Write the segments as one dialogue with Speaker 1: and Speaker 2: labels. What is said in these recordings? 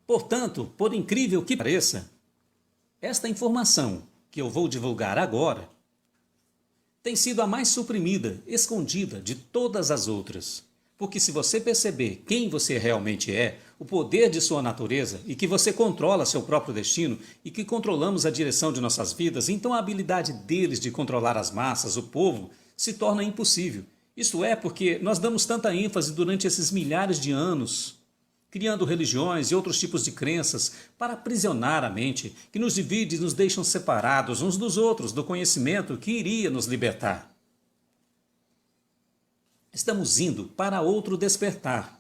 Speaker 1: Portanto, por incrível que pareça, esta informação que eu vou divulgar agora tem sido a mais suprimida, escondida de todas as outras. Porque se você perceber quem você realmente é, o poder de sua natureza e que você controla seu próprio destino e que controlamos a direção de nossas vidas, então a habilidade deles de controlar as massas, o povo, se torna impossível. Isto é porque nós damos tanta ênfase durante esses milhares de anos, criando religiões e outros tipos de crenças para aprisionar a mente, que nos divide e nos deixam separados uns dos outros do conhecimento que iria nos libertar. Estamos indo para outro despertar.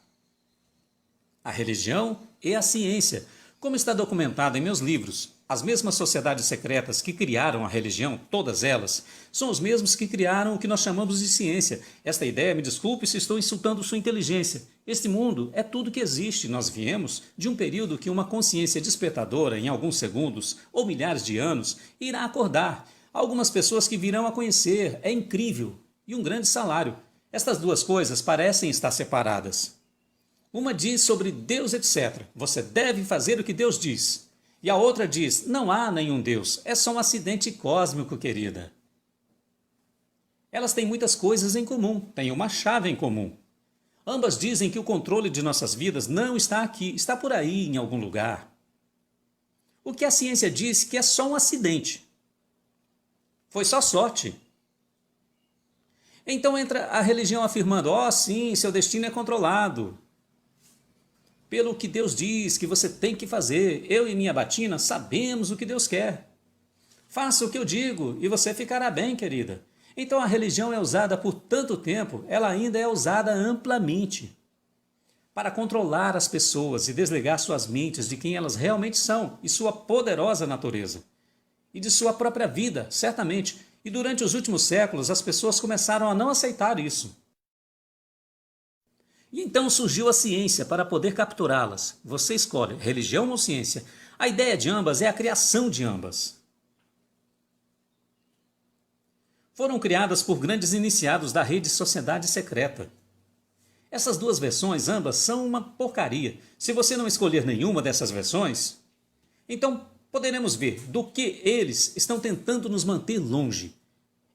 Speaker 1: A religião e a ciência, como está documentado em meus livros. As mesmas sociedades secretas que criaram a religião, todas elas, são os mesmos que criaram o que nós chamamos de ciência. Esta ideia, me desculpe se estou insultando sua inteligência. Este mundo é tudo que existe. Nós viemos de um período que uma consciência despertadora, em alguns segundos ou milhares de anos, irá acordar. Algumas pessoas que virão a conhecer. É incrível. E um grande salário. Estas duas coisas parecem estar separadas. Uma diz sobre Deus, etc. Você deve fazer o que Deus diz. E a outra diz, não há nenhum Deus, é só um acidente cósmico, querida. Elas têm muitas coisas em comum, têm uma chave em comum. Ambas dizem que o controle de nossas vidas não está aqui, está por aí em algum lugar. O que a ciência diz que é só um acidente. Foi só sorte. Então entra a religião afirmando, sim, seu destino é controlado. Pelo que Deus diz que você tem que fazer, eu e minha batina sabemos o que Deus quer. Faça o que eu digo e você ficará bem, querida. Então a religião é usada por tanto tempo, ela ainda é usada amplamente para controlar as pessoas e desligar suas mentes de quem elas realmente são e sua poderosa natureza. E de sua própria vida, certamente. E durante os últimos séculos as pessoas começaram a não aceitar isso. E então surgiu a ciência para poder capturá-las. Você escolhe religião ou ciência. A ideia de ambas é a criação de ambas. Foram criadas por grandes iniciados da rede Sociedade Secreta. Essas duas versões, ambas, são uma porcaria. Se você não escolher nenhuma dessas versões, então poderemos ver do que eles estão tentando nos manter longe.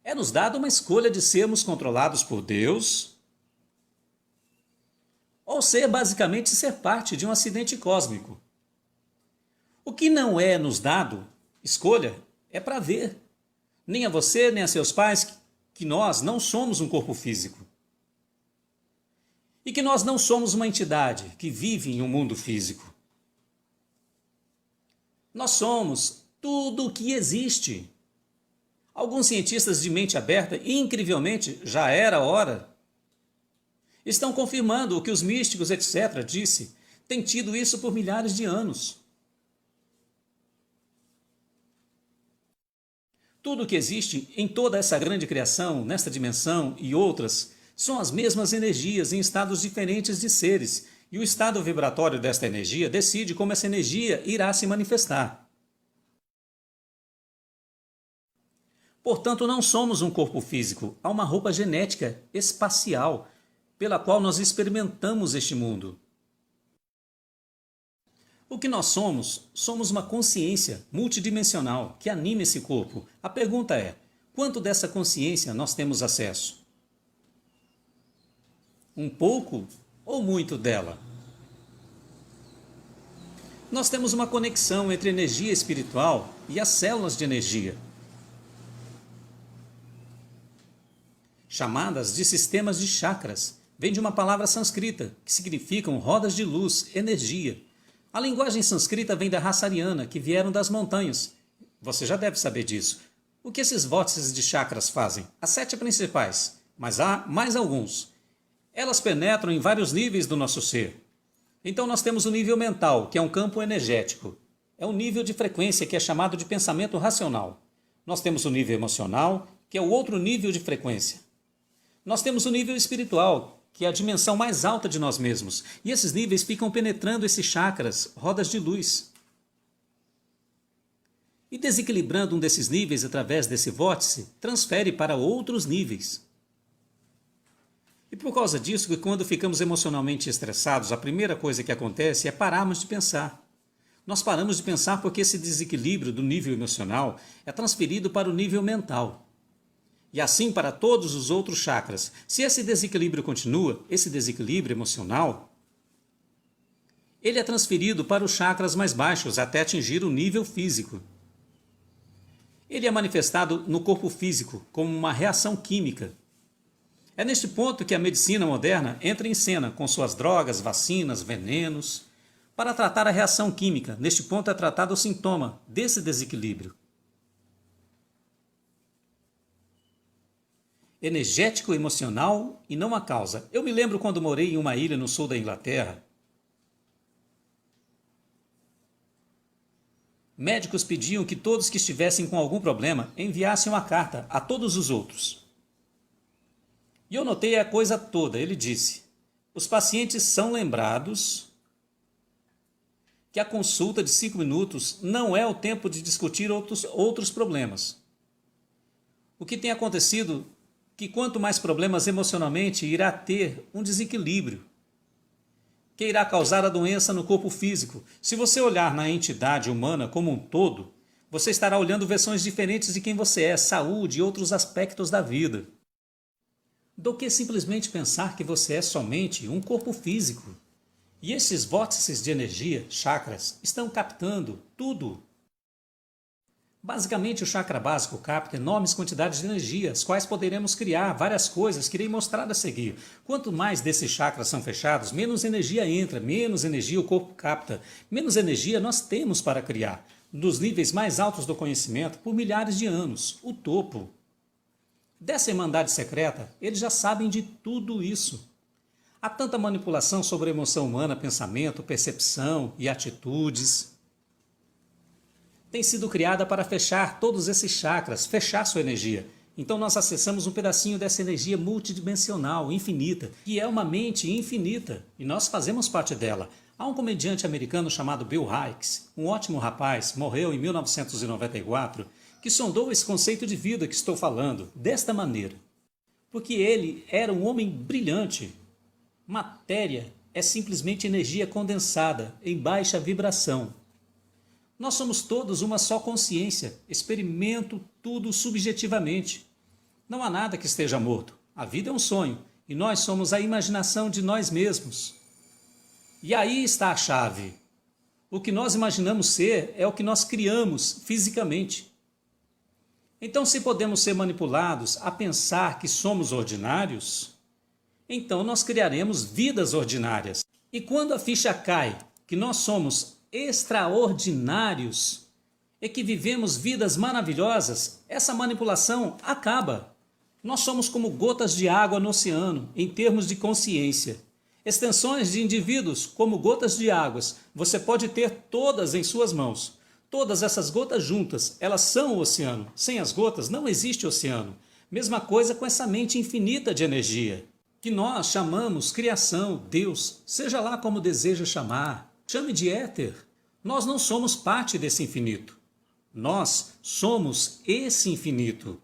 Speaker 1: É nos dado uma escolha de sermos controlados por Deus, ou basicamente ser parte de um acidente cósmico. O que não é nos dado, escolha, é para ver. Nem a você, nem a seus pais, que nós não somos um corpo físico. E que nós não somos uma entidade que vive em um mundo físico. Nós somos tudo o que existe. Alguns cientistas de mente aberta, incrivelmente, já era hora, estão confirmando o que os místicos, etc., disse. Tem tido isso por milhares de anos. Tudo o que existe em toda essa grande criação, nesta dimensão e outras, são as mesmas energias em estados diferentes de seres, e o estado vibratório desta energia decide como essa energia irá se manifestar. Portanto, não somos um corpo físico, há uma roupa genética espacial, pela qual nós experimentamos este mundo. O que nós somos? Somos uma consciência multidimensional que anima esse corpo. A pergunta é, quanto dessa consciência nós temos acesso? Um pouco ou muito dela? Nós temos uma conexão entre energia espiritual e as células de energia, chamadas de sistemas de chakras. Vem de uma palavra sânscrita, que significam rodas de luz, energia. A linguagem sânscrita vem da raça ariana, que vieram das montanhas. Você já deve saber disso. O que esses vórtices de chakras fazem? As 7 principais, mas há mais alguns. Elas penetram em vários níveis do nosso ser. Então nós temos o nível mental, que é um campo energético. É um nível de frequência que é chamado de pensamento racional. Nós temos o nível emocional, que é o outro nível de frequência. Nós temos o nível espiritual, que é a dimensão mais alta de nós mesmos. E esses níveis ficam penetrando esses chakras, rodas de luz. E desequilibrando um desses níveis através desse vórtice, transfere para outros níveis. E por causa disso, que quando ficamos emocionalmente estressados, a primeira coisa que acontece é pararmos de pensar. Nós paramos de pensar porque esse desequilíbrio do nível emocional é transferido para o nível mental. E assim para todos os outros chakras. Se esse desequilíbrio continua, esse desequilíbrio emocional, ele é transferido para os chakras mais baixos até atingir o nível físico. Ele é manifestado no corpo físico como uma reação química. É neste ponto que a medicina moderna entra em cena com suas drogas, vacinas, venenos, para tratar a reação química. Neste ponto é tratado o sintoma desse desequilíbrio energético, emocional e não a causa. Eu me lembro quando morei em uma ilha no sul da Inglaterra. Médicos pediam que todos que estivessem com algum problema enviassem uma carta a todos os outros. E eu notei a coisa toda. Ele disse: os pacientes são lembrados que a consulta de 5 minutos não é o tempo de discutir outros problemas. O que tem acontecido é que quanto mais problemas emocionalmente, irá ter um desequilíbrio, que irá causar a doença no corpo físico. Se você olhar na entidade humana como um todo, você estará olhando versões diferentes de quem você é, saúde e outros aspectos da vida, do que simplesmente pensar que você é somente um corpo físico. E esses vórtices de energia, chakras, estão captando tudo. Basicamente, o chakra básico capta enormes quantidades de energia, as quais poderemos criar várias coisas que irei mostrar a seguir. Quanto mais desses chakras são fechados, menos energia entra, menos energia o corpo capta, menos energia nós temos para criar. Dos níveis mais altos do conhecimento, por milhares de anos, o topo. Dessa irmandade secreta, eles já sabem de tudo isso. Há tanta manipulação sobre a emoção humana, pensamento, percepção e atitudes. Tem sido criada para fechar todos esses chakras, fechar sua energia. Então nós acessamos um pedacinho dessa energia multidimensional, infinita, que é uma mente infinita, e nós fazemos parte dela. Há um comediante americano chamado Bill Hicks, um ótimo rapaz, morreu em 1994, que sondou esse conceito de vida que estou falando, desta maneira. Porque ele era um homem brilhante. Matéria é simplesmente energia condensada, em baixa vibração. Nós somos todos uma só consciência, experimento tudo subjetivamente. Não há nada que esteja morto. A vida é um sonho, e nós somos a imaginação de nós mesmos. E aí está a chave. O que nós imaginamos ser é o que nós criamos fisicamente. Então, se podemos ser manipulados a pensar que somos ordinários, então nós criaremos vidas ordinárias. E quando a ficha cai que nós somos extraordinários e que vivemos vidas maravilhosas, essa manipulação acaba. Nós somos como gotas de água no oceano, em termos de consciência. Extensões de indivíduos como gotas de águas, você pode ter todas em suas mãos. Todas essas gotas juntas, elas são o oceano. Sem as gotas não existe oceano. Mesma coisa com essa mente infinita de energia, que nós chamamos criação, Deus, seja lá como deseja chamar. Chame de éter. Nós não somos parte desse infinito. Nós somos esse infinito.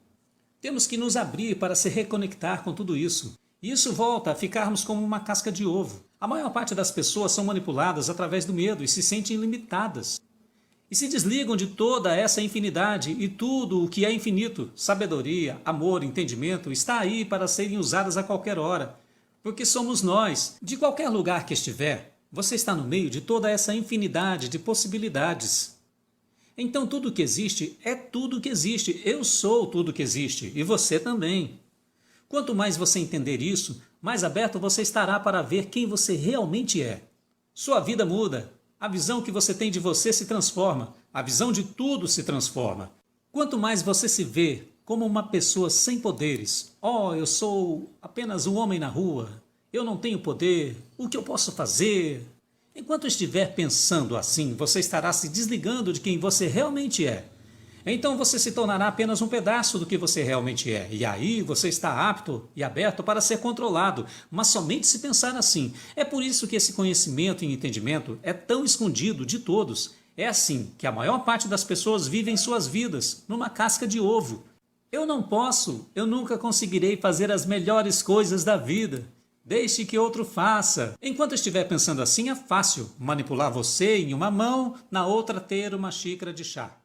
Speaker 1: Temos que nos abrir para se reconectar com tudo isso. E isso volta a ficarmos como uma casca de ovo. A maior parte das pessoas são manipuladas através do medo e se sentem limitadas. E se desligam de toda essa infinidade e tudo o que é infinito, sabedoria, amor, entendimento, está aí para serem usadas a qualquer hora. Porque somos nós. De qualquer lugar que estiver, você está no meio de toda essa infinidade de possibilidades. Então tudo que existe é tudo que existe. Eu sou tudo que existe e você também. Quanto mais você entender isso, mais aberto você estará para ver quem você realmente é. Sua vida muda. A visão que você tem de você se transforma. A visão de tudo se transforma. Quanto mais você se vê como uma pessoa sem poderes. Oh, eu sou apenas um homem na rua. Eu não tenho poder. O que eu posso fazer? Enquanto estiver pensando assim, você estará se desligando de quem você realmente é. Então você se tornará apenas um pedaço do que você realmente é. E aí você está apto e aberto para ser controlado, mas somente se pensar assim. É por isso que esse conhecimento e entendimento é tão escondido de todos. É assim que a maior parte das pessoas vivem suas vidas, numa casca de ovo. Eu não posso, eu nunca conseguirei fazer as melhores coisas da vida. Deixe que outro faça. Enquanto estiver pensando assim, é fácil manipular você em uma mão, na outra ter uma xícara de chá.